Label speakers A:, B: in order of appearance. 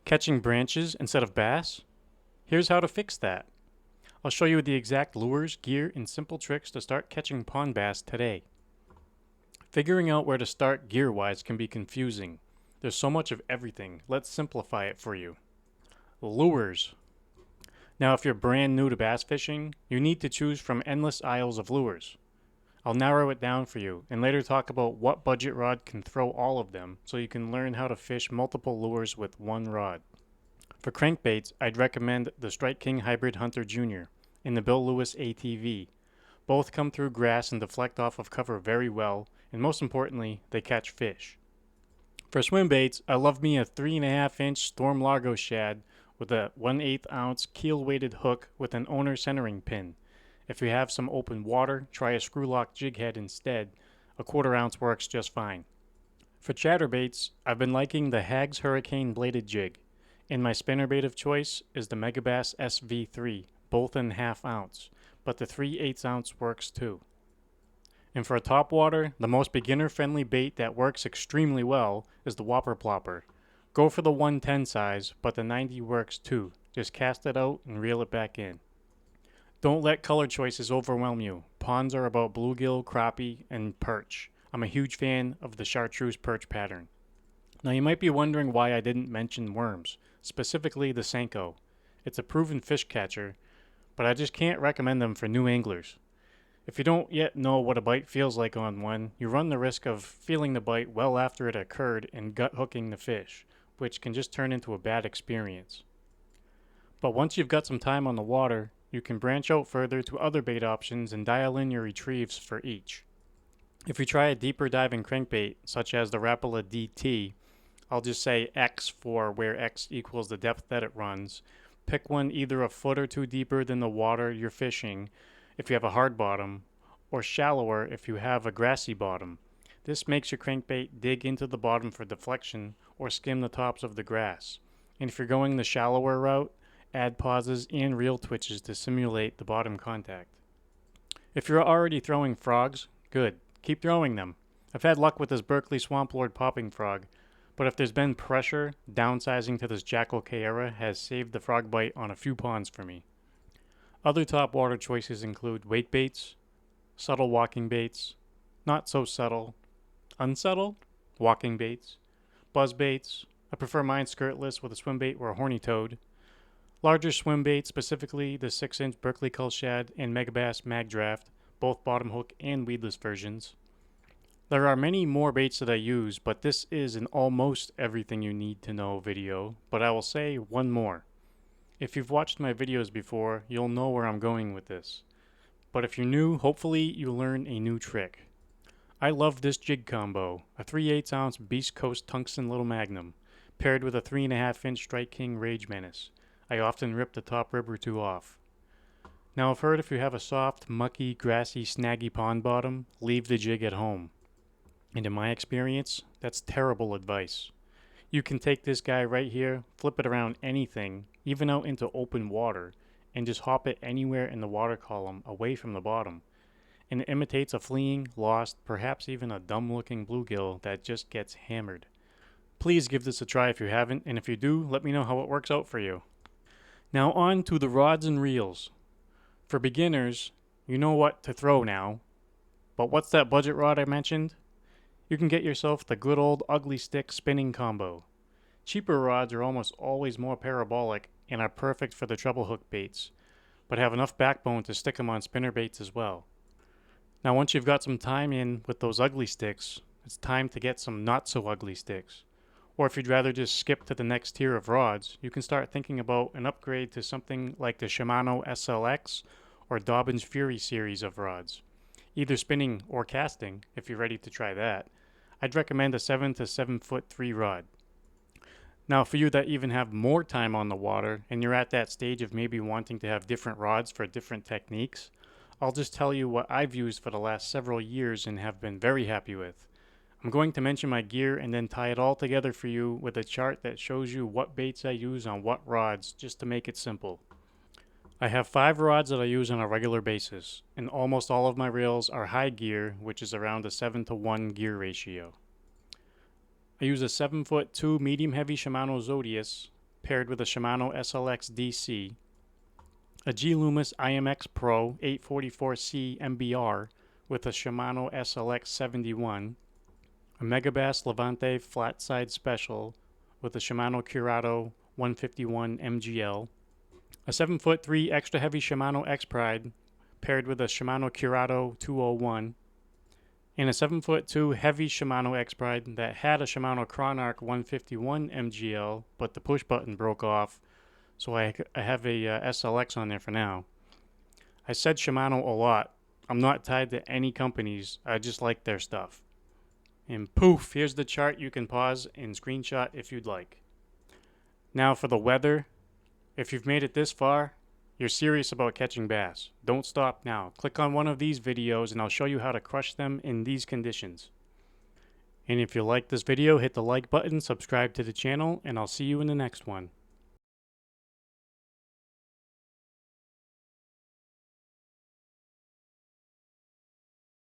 A: Catching branches instead of bass? Here's how to fix that. I'll show you the exact lures, gear, and simple tricks to start catching pond bass today. Figuring out where to start gear-wise can be confusing. There's so much of everything. Let's simplify it for you. Lures. Now, if you're brand new to bass fishing, you need to choose from endless aisles of lures. I'll narrow it down for you and later talk about what budget rod can throw all of them so you can learn how to fish multiple lures with one rod. For crankbaits, I'd recommend the Strike King Hybrid Hunter Jr. and the Bill Lewis ATV. Both come through grass and deflect off of cover very well, and most importantly, they catch fish. For swim baits, I love me a 3.5-inch Storm Largo shad with a 1/8 ounce keel weighted hook with an owner centering pin. If you have some open water, try a screw lock jig head instead. A 1/4 ounce works just fine. For chatterbaits, I've been liking the Hags Hurricane bladed jig, and my spinnerbait of choice is the Megabass SV3, both in 1/2 ounce, but the 3/8 ounce works too. And for a topwater, the most beginner-friendly bait that works extremely well is the Whopper Plopper. Go for the 110 size, but the 90 works too. Just cast it out and reel it back in. Don't let color choices overwhelm you. Ponds are about bluegill, crappie, and perch. I'm a huge fan of the chartreuse perch pattern. Now you might be wondering why I didn't mention worms, specifically the Senko. It's a proven fish catcher, but I just can't recommend them for new anglers. If you don't yet know what a bite feels like on one, you run the risk of feeling the bite well after it occurred and gut hooking the fish, which can just turn into a bad experience. But once you've got some time on the water, you can branch out further to other bait options and dial in your retrieves for each. If you try a deeper diving crankbait, such as the Rapala DT, I'll just say X for where X equals the depth that it runs. Pick one either a foot or two deeper than the water you're fishing if you have a hard bottom, or shallower if you have a grassy bottom. This makes your crankbait dig into the bottom for deflection or skim the tops of the grass. And if you're going the shallower route, add pauses and reel twitches to simulate the bottom contact. If you're already throwing frogs, good. Keep throwing them. I've had luck with this Berkeley Swamp Lord popping frog, but if there's been pressure, downsizing to this Jackal Kaera has saved the frog bite on a few ponds for me. Other top water choices include wake baits, subtle walking baits, not so subtle, unsubtle walking baits, buzz baits. I prefer mine skirtless with a swim bait or a horny toad. Larger swim baits, specifically the 6-inch Berkeley Cull Shad and Megabass Mag Draft, both bottom hook and weedless versions. There are many more baits that I use, but this is an almost everything you need to know video, but I will say one more. If you've watched my videos before, you'll know where I'm going with this. But if you're new, hopefully you learn a new trick. I love this jig combo, a 3/8 ounce Beast Coast Tungsten Little Magnum, paired with a 3.5-inch Strike King Rage Menace. I often rip the top rib or two off. Now I've heard if you have a soft, mucky, grassy, snaggy pond bottom, leave the jig at home. And in my experience, that's terrible advice. You can take this guy right here, flip it around anything, even out into open water, and just hop it anywhere in the water column away from the bottom. And it imitates a fleeing, lost, perhaps even a dumb-looking bluegill that just gets hammered. Please give this a try if you haven't, and if you do, let me know how it works out for you. Now on to the rods and reels. For beginners, you know what to throw now. But what's that budget rod I mentioned? You can get yourself the good old ugly stick spinning combo. Cheaper rods are almost always more parabolic and are perfect for the treble hook baits, but have enough backbone to stick them on spinner baits as well. Now once you've got some time in with those ugly sticks, it's time to get some not so ugly sticks. Or if you'd rather just skip to the next tier of rods, you can start thinking about an upgrade to something like the Shimano SLX or Dobyns Fury series of rods. Either spinning or casting, if you're ready to try that. I'd recommend a 7 to 7'3" rod. Now for you that even have more time on the water and you're at that stage of maybe wanting to have different rods for different techniques, I'll just tell you what I've used for the last several years and have been very happy with. I'm going to mention my gear and then tie it all together for you with a chart that shows you what baits I use on what rods, just to make it simple. I have 5 rods that I use on a regular basis, and almost all of my reels are high gear, which is around a 7-to-1 gear ratio. I use a 7'2" medium heavy Shimano Zodius, paired with a Shimano SLX DC, a G Loomis IMX Pro 844C MBR with a Shimano SLX 71, a Megabass Levante Flatside Special with a Shimano Curado 151 MGL, a 7'3" extra heavy Shimano X-Pride paired with a Shimano Curado 201, and a 7'2" heavy Shimano X-Pride that had a Shimano Chronarch 151 MGL, but the push button broke off, so I have a SLX on there for now. I said Shimano a lot. I'm not tied to any companies, I just like their stuff. And poof, here's the chart you can pause and screenshot if you'd like. Now for the weather. If you've made it this far, you're serious about catching bass. Don't stop now. Click on one of these videos and I'll show you how to crush them in these conditions. And if you like this video, hit the like button, subscribe to the channel, and I'll see you in the next one.